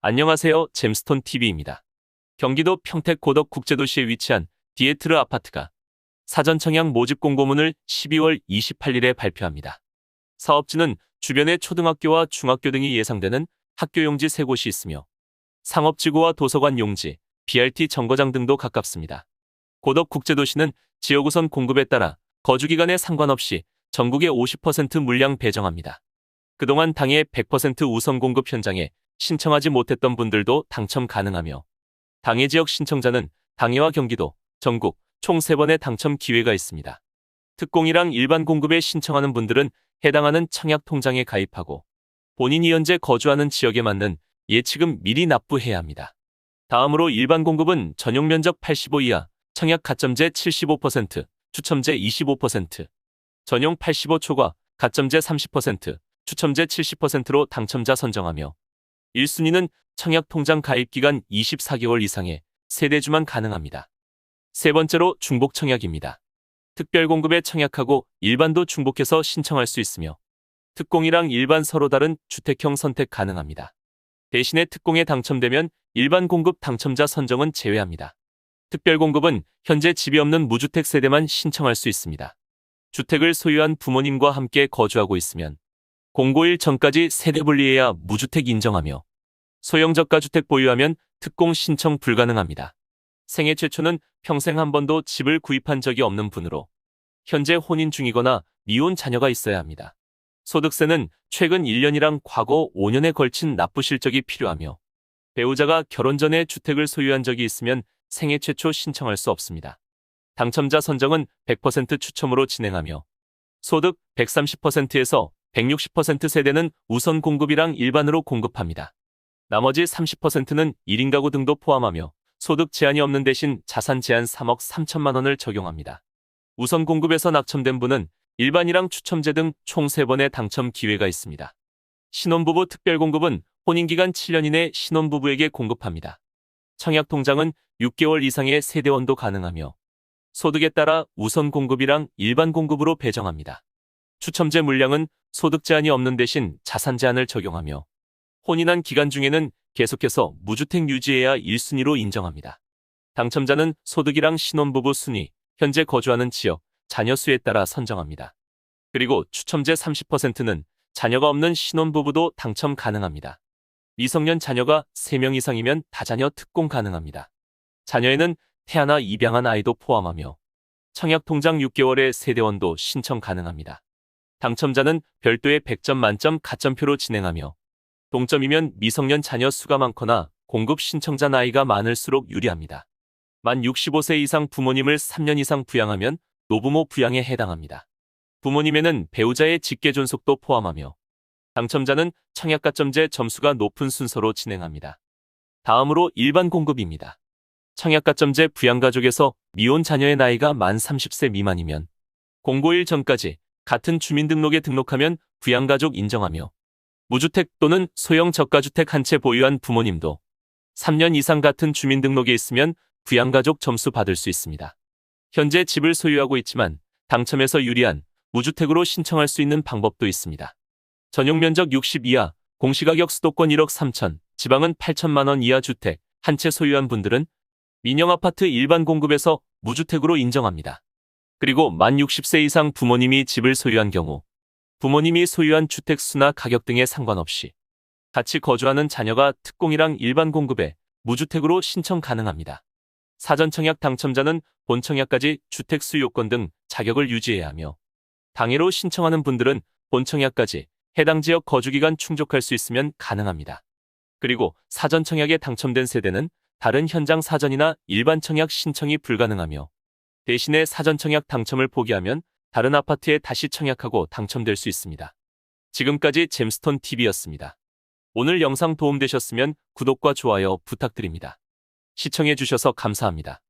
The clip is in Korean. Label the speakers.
Speaker 1: 안녕하세요. 잼스톤 TV입니다. 경기도 평택 고덕국제도시에 위치한 디에트르 아파트가 사전 청약 모집 공고문을 12월 28일에 발표합니다. 사업지는 주변의 초등학교와 중학교 등이 예상되는 학교 용지 3곳이 있으며 상업지구와 도서관 용지, BRT 정거장 등도 가깝습니다. 고덕국제도시는 지역우선 공급에 따라 거주기간에 상관없이 전국의 50% 물량 배정합니다. 그동안 당의 100% 우선 공급 현장에 신청하지 못했던 분들도 당첨 가능하며 당해 지역 신청자는 당해와 경기도, 전국 총 3번의 당첨 기회가 있습니다. 특공이랑 일반 공급에 신청하는 분들은 해당하는 청약 통장에 가입하고 본인이 현재 거주하는 지역에 맞는 예치금 미리 납부해야 합니다. 다음으로 일반 공급은 전용 면적 85 이하, 청약 가점제 75%, 추첨제 25%, 전용 85 초과, 가점제 30%, 추첨제 70%로 당첨자 선정하며 1순위는 청약통장 가입기간 24개월 이상의 세대주만 가능합니다. 세 번째로 중복 청약입니다. 특별공급에 청약하고 일반도 중복해서 신청할 수 있으며 특공이랑 일반 서로 다른 주택형 선택 가능합니다. 대신에 특공에 당첨되면 일반 공급 당첨자 선정은 제외합니다. 특별공급은 현재 집이 없는 무주택 세대만 신청할 수 있습니다. 주택을 소유한 부모님과 함께 거주하고 있으면 공고일 전까지 세대 분리해야 무주택 인정하며 소형 저가주택 보유하면 특공 신청 불가능합니다. 생애 최초는 평생 한 번도 집을 구입한 적이 없는 분으로 현재 혼인 중이거나 미혼 자녀가 있어야 합니다. 소득세는 최근 1년이랑 과거 5년에 걸친 납부 실적이 필요하며 배우자가 결혼 전에 주택을 소유한 적이 있으면 생애 최초 신청할 수 없습니다. 당첨자 선정은 100% 추첨으로 진행하며 소득 130%에서 160% 세대는 우선 공급이랑 일반으로 공급합니다. 나머지 30%는 1인 가구 등도 포함하며 소득 제한이 없는 대신 자산 제한 3억 3천만 원을 적용합니다. 우선 공급에서 낙첨된 분은 일반이랑 추첨제 등 총 3번의 당첨 기회가 있습니다. 신혼부부 특별공급은 혼인기간 7년 이내 신혼부부에게 공급합니다. 청약통장은 6개월 이상의 세대원도 가능하며 소득에 따라 우선 공급이랑 일반 공급으로 배정합니다. 추첨제 물량은 소득 제한이 없는 대신 자산 제한을 적용하며 혼인한 기간 중에는 계속해서 무주택 유지해야 1순위로 인정합니다. 당첨자는 소득이랑 신혼부부 순위, 현재 거주하는 지역, 자녀 수에 따라 선정합니다. 그리고 추첨제 30%는 자녀가 없는 신혼부부도 당첨 가능합니다. 미성년 자녀가 3명 이상이면 다자녀 특공 가능합니다. 자녀에는 태아나 입양한 아이도 포함하며 청약통장 6개월의 세대원도 신청 가능합니다. 당첨자는 별도의 100점 만점 가점표로 진행하며 동점이면 미성년 자녀 수가 많거나 공급 신청자 나이가 많을수록 유리합니다. 만 65세 이상 부모님을 3년 이상 부양하면 노부모 부양에 해당합니다. 부모님에는 배우자의 직계 존속도 포함하며 당첨자는 청약가점제 점수가 높은 순서로 진행합니다. 다음으로 일반 공급입니다. 청약가점제 부양가족에서 미혼 자녀의 나이가 만 30세 미만이면 공고일 전까지 같은 주민등록에 등록하면 부양가족 인정하며 무주택 또는 소형 저가주택 한 채 보유한 부모님도 3년 이상 같은 주민등록에 있으면 부양가족 점수 받을 수 있습니다. 현재 집을 소유하고 있지만 당첨에서 유리한 무주택으로 신청할 수 있는 방법도 있습니다. 전용 면적 60 이하, 공시가격 수도권 1억 3천, 지방은 8천만 원 이하 주택 한 채 소유한 분들은 민영아파트 일반 공급에서 무주택으로 인정합니다. 그리고 만 60세 이상 부모님이 집을 소유한 경우 부모님이 소유한 주택 수나 가격 등에 상관없이 같이 거주하는 자녀가 특공이랑 일반 공급에 무주택으로 신청 가능합니다. 사전 청약 당첨자는 본 청약까지 주택 수 요건 등 자격을 유지해야 하며 당해로 신청하는 분들은 본 청약까지 해당 지역 거주기간 충족할 수 있으면 가능합니다. 그리고 사전 청약에 당첨된 세대는 다른 현장 사전이나 일반 청약 신청이 불가능하며 대신에 사전 청약 당첨을 포기하면 다른 아파트에 다시 청약하고 당첨될 수 있습니다. 지금까지 잼스톤 TV였습니다. 오늘 영상 도움되셨으면 구독과 좋아요 부탁드립니다. 시청해주셔서 감사합니다.